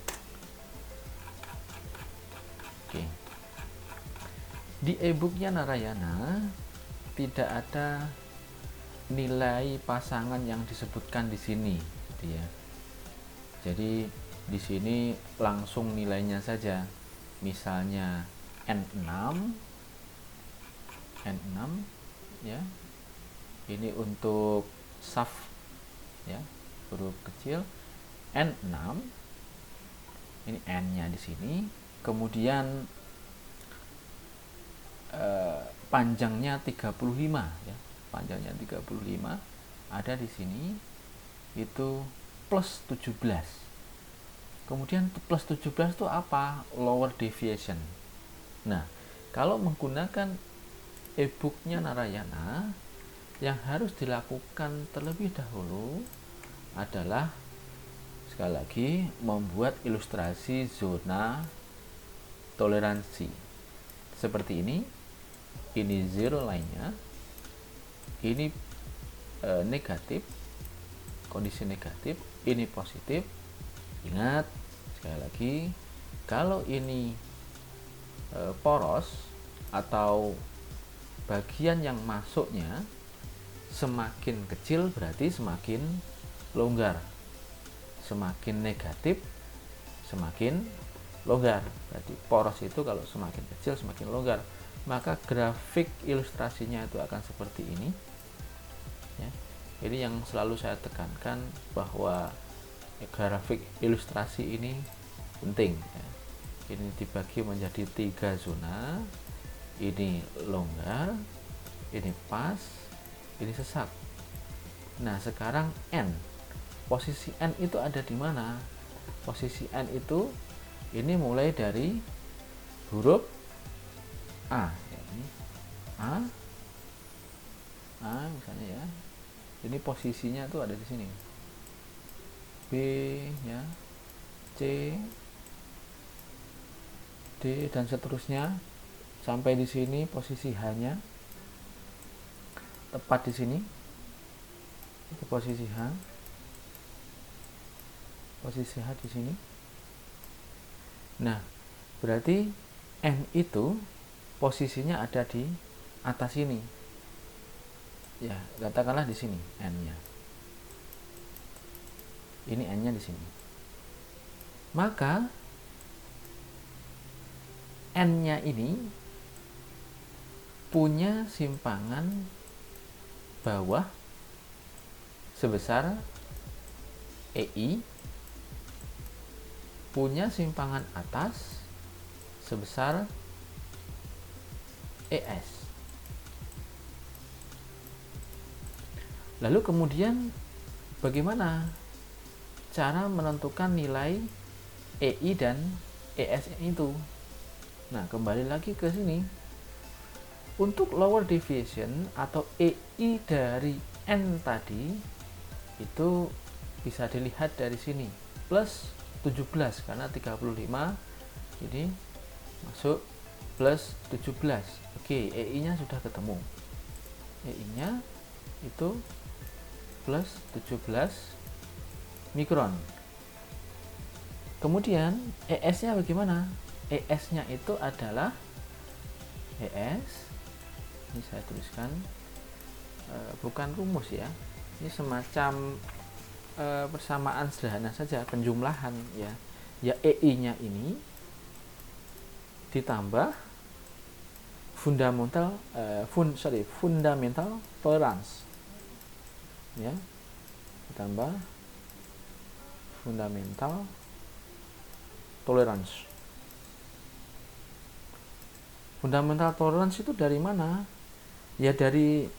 Oke. Di e-booknya Narayana tidak ada nilai pasangan yang disebutkan di sini, dia. Jadi di sini langsung nilainya saja. Misalnya N6 ya. Ini untuk saf ya, huruf kecil N6. Ini N-nya di sini. Kemudian panjangnya 35 ya. Panjangnya 35 ada di sini itu plus 17. Kemudian plus 17 itu apa? Lower deviation. Nah, kalau menggunakan e-booknya Narayana, yang harus dilakukan terlebih dahulu adalah sekali lagi membuat ilustrasi zona toleransi seperti ini. Ini zero line-nya, ini negatif, kondisi negatif, ini positif. Ingat sekali lagi, kalau ini poros atau bagian yang masuknya semakin kecil berarti semakin longgar, semakin negatif semakin longgar. Berarti poros itu kalau semakin kecil semakin longgar, maka grafik ilustrasinya itu akan seperti ini ya. Ini yang selalu saya tekankan, bahwa grafik ilustrasi ini penting ya. ini dibagi menjadi 3 zona, ini longgar, ini pas, ini sesak. Nah sekarang N, posisi N itu ada di mana? Posisi N itu ini mulai dari huruf A, ini A misalnya ya, ini posisinya tuh ada di sini, B ya, C, D dan seterusnya sampai di sini. Posisi H-nya tepat di sini, itu posisi H, posisi H di sini. Nah berarti N itu posisinya ada di atas ini ya, katakanlah di sini N-nya, ini N-nya di sini. Maka N-nya ini punya simpangan bawah sebesar EI, punya simpangan atas sebesar ES. Lalu kemudian bagaimana cara menentukan nilai EI dan ES itu? Nah kembali lagi ke sini. Untuk lower deviation atau EI dari N tadi itu bisa dilihat dari sini, plus 17 karena 35 jadi masuk plus 17. Oke, EI nya sudah ketemu, EI nya itu plus 17 mikron. Kemudian ES nya bagaimana? ES nya itu adalah ES, ini saya tuliskan, bukan rumus ya, ini semacam persamaan sederhana saja, penjumlahan ya. Ya EI nya ini ditambah fundamental tolerance ya, ditambah fundamental tolerance. Fundamental tolerance itu dari mana? Ya dari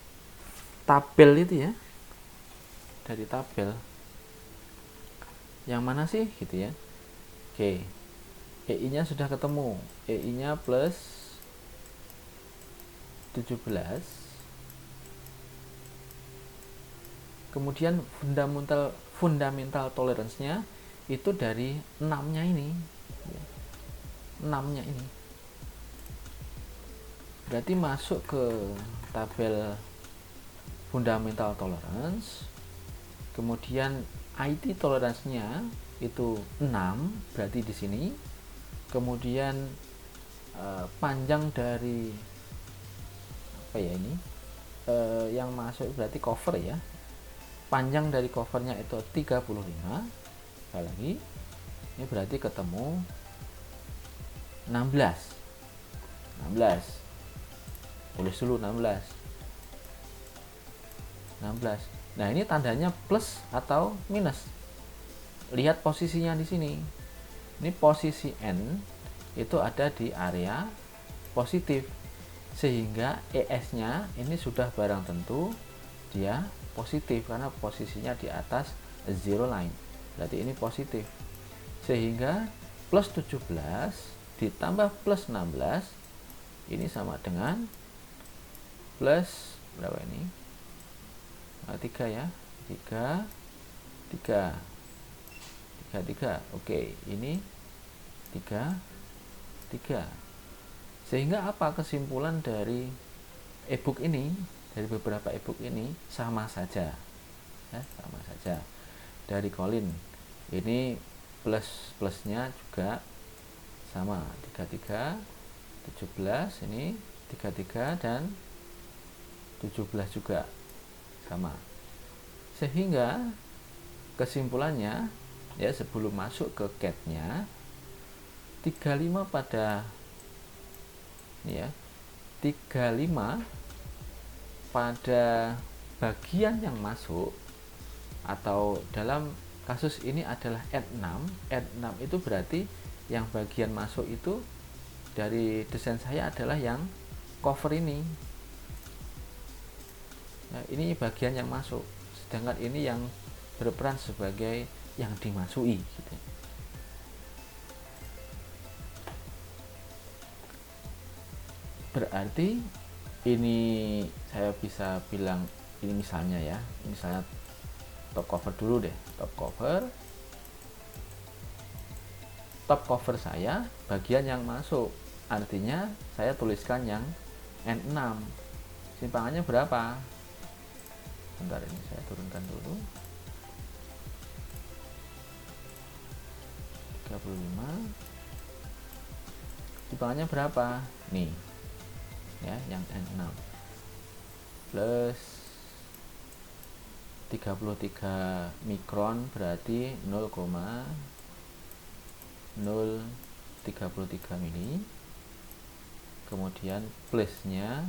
tabel itu ya, dari tabel yang mana sih gitu ya. Oke, EI nya sudah ketemu, EI nya plus 17. Kemudian fundamental tolerance-nya itu dari 6-nya ini. 6-nya ini. Berarti masuk ke tabel fundamental tolerance. Kemudian IT tolerance-nya itu 6, berarti di sini. Kemudian panjang dari apa ya ini? Yang masuk berarti cover ya. Panjang dari covernya itu 35. Sekali lagi, ini berarti ketemu 16. Tulis dulu 16. Nah, ini tandanya plus atau minus. Lihat posisinya di sini. Ini posisi N itu ada di area positif. Sehingga ES-nya ini sudah barang tentu dia positif karena posisinya di atas zero line. Berarti ini positif. Sehingga plus 17 ditambah plus 16 ini sama dengan plus berapa ini? 3 ya. 3. Oke, ini 3. Sehingga apa kesimpulan dari e-book ini? Dari beberapa e-book ini sama saja. Ya, sama saja. Dari Colin ini plusnya juga sama 33, 17 ini 33 dan 17 juga sama. Sehingga kesimpulannya ya sebelum masuk ke CAT-nya 35 pada ini ya, 35 pada bagian yang masuk atau dalam kasus ini adalah N6 itu berarti yang bagian masuk itu dari desain saya adalah yang cover ini. Nah, ini bagian yang masuk, sedangkan ini yang berperan sebagai yang dimasuki gitu. Berarti ini saya bisa bilang, ini misalnya ya, misalnya top cover dulu deh, top cover saya bagian yang masuk, artinya saya tuliskan yang N6. Simpangannya berapa? Bentar, ini saya turunkan dulu. 35. Simpangannya berapa? Nih ya, yang N6 plus 33 mikron berarti 0,033 mili, kemudian plusnya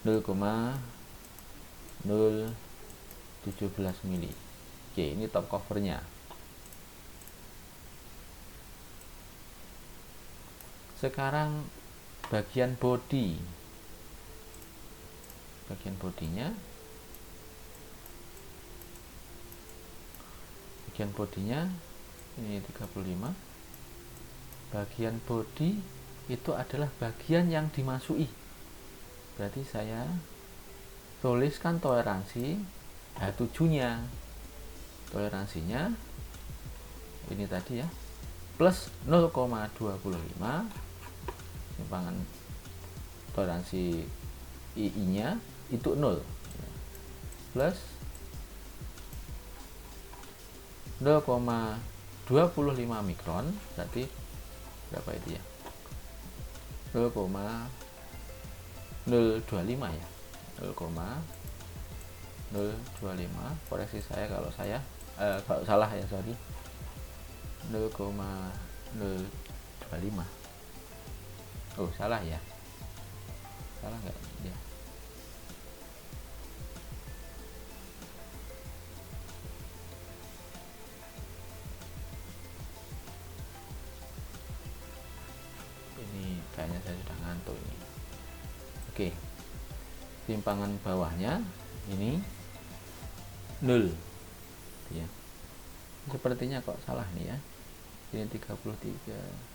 0,017 mili. Oke, ini top covernya. Sekarang bagian body, bodinya ini 35. Bagian body itu adalah bagian yang dimasuki, berarti saya tuliskan toleransi H7-nya. Toleransinya ini tadi ya, plus 0,25. Simpangan toleransi II-nya itu 0, plus 0,25 mikron, berarti berapa itu ya, 0,025 ya, 0,025. koreksi saya kalau salah ya, sorry. 0,025. Oh, salah ya, salah nggak ya? Ini kayaknya saya sudah ngantuk ini. Oke, simpangan bawahnya ini 0 ya. Sepertinya kok salah nih ya, ini 33.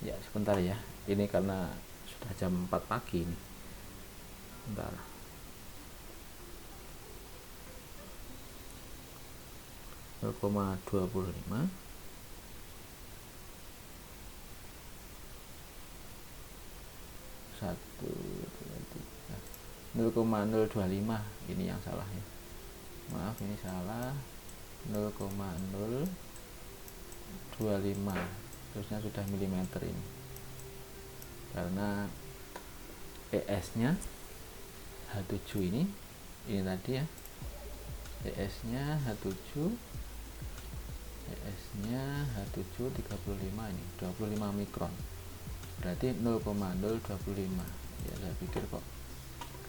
Ya sebentar ya, ini karena sudah jam 4 pagi nih. Bentar. Koma 25 0,025. Ini yang salah ya, maaf ini salah. 0,025 terusnya sudah milimeter ini, karena ES nya H7 ini tadi ya, ES nya H7 35, ini 25 mikron, berarti 0,025 ya. Saya pikir kok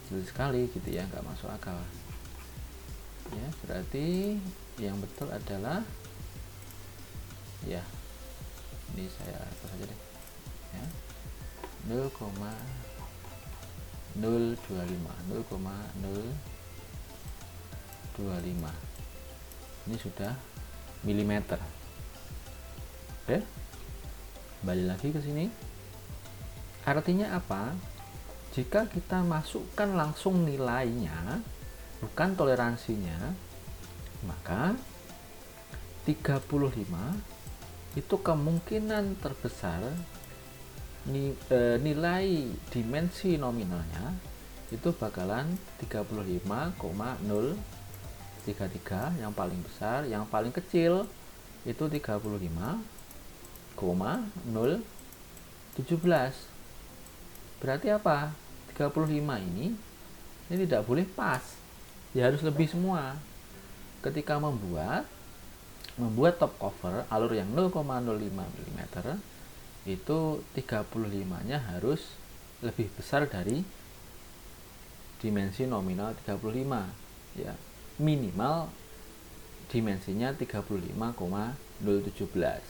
kecil sekali gitu ya, nggak masuk akal ya. Berarti yang betul adalah ya, ini saya atur saja deh ya, 0,025 ini sudah milimeter. Oke, kembali lagi ke sini. Artinya apa? Jika kita masukkan langsung nilainya, bukan toleransinya, maka 35 itu kemungkinan terbesar nilai dimensi nominalnya itu bakalan 35,033 yang paling besar, yang paling kecil itu 35,017. berarti apa? 35 ini tidak boleh pas, ya harus lebih semua. Ketika membuat top cover alur yang 0,05 mm itu 35-nya harus lebih besar dari dimensi nominal 35 ya. minimal dimensinya 35,017.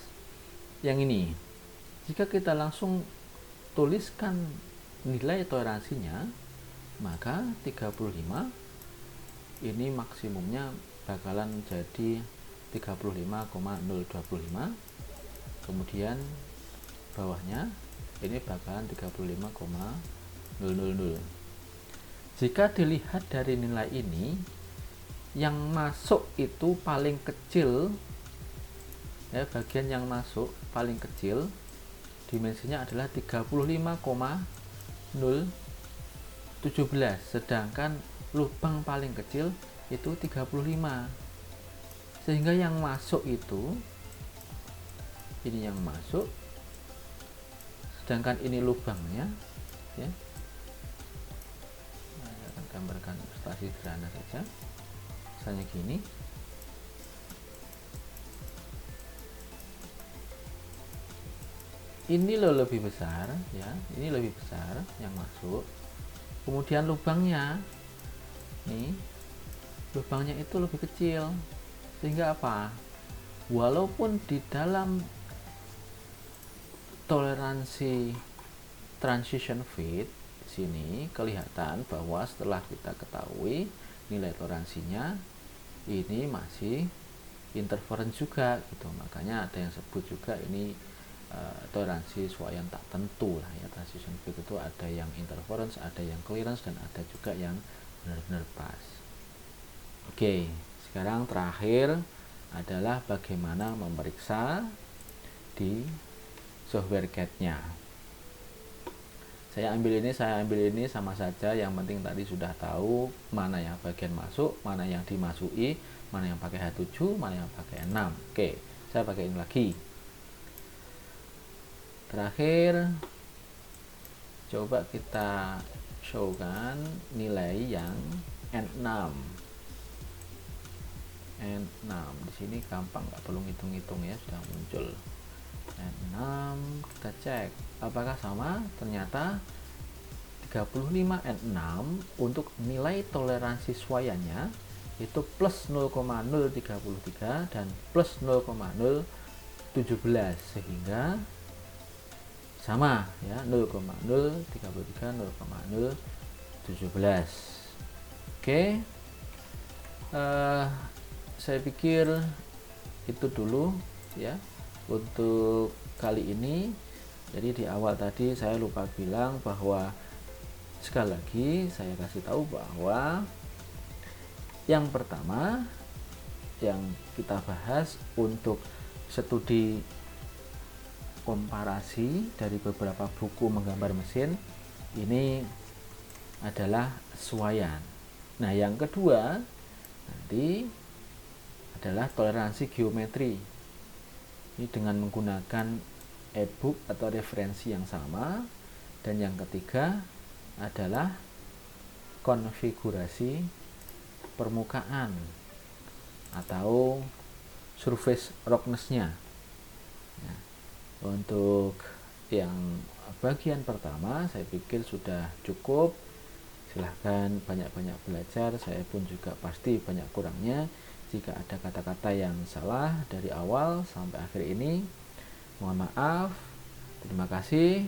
Yang ini, jika kita langsung tuliskan nilai toleransinya, maka 35 ini maksimumnya bakalan jadi 35,025. Kemudian bawahnya ini bakalan 35,000. Jika dilihat dari nilai ini, yang masuk itu paling kecil, ya, bagian yang masuk paling kecil dimensinya adalah 35,017, sedangkan lubang paling kecil itu 35. Sehingga yang masuk itu, ini yang masuk, sedangkan ini lubangnya, ya. Saya akan gambarkan ilustrasi sederhana saja. Misalnya gini. Ini loh lebih besar, ya. Ini lebih besar yang masuk. Kemudian lubangnya, nih, lubangnya itu lebih kecil. Sehingga apa? Walaupun di dalam toleransi transition fit sini kelihatan bahwa setelah kita ketahui nilai toleransinya, ini masih interference juga gitu. Makanya ada yang sebut juga ini toleransi suaian tak tentu lah, ya. Transition fit itu ada yang interference, ada yang clearance, dan ada juga yang benar-benar pas. Oke, sekarang terakhir adalah bagaimana memeriksa di software CAD-nya. Saya ambil ini sama saja, yang penting tadi sudah tahu mana yang bagian masuk, mana yang dimasuki, mana yang pakai H7, mana yang pakai 6. Oke, saya pakai ini lagi. Terakhir, coba kita showkan nilai yang N6. N6 di sini gampang, nggak perlu ngitung-ngitung, ya, sudah muncul. N6 kita cek apakah sama. Ternyata 35 N6 untuk nilai toleransi suaiannya itu plus 0,033 dan plus 0,017, sehingga sama, ya, 0,033 0,017. Oke, saya pikir itu dulu, ya, untuk kali ini. Jadi di awal tadi saya lupa bilang bahwa, sekali lagi saya kasih tahu bahwa yang pertama yang kita bahas untuk studi komparasi dari beberapa buku menggambar mesin ini adalah suaian. Nah, yang kedua nanti adalah toleransi geometri. Ini dengan menggunakan e-book atau referensi yang sama. Dan yang ketiga adalah konfigurasi permukaan atau surface roughness-nya. Nah, untuk yang bagian pertama saya pikir sudah cukup. Silahkan banyak-banyak belajar, saya pun juga pasti banyak kurangnya. Jika ada kata-kata yang salah dari awal sampai akhir ini, mohon maaf. Terima kasih.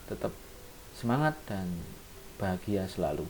Tetap semangat dan bahagia selalu.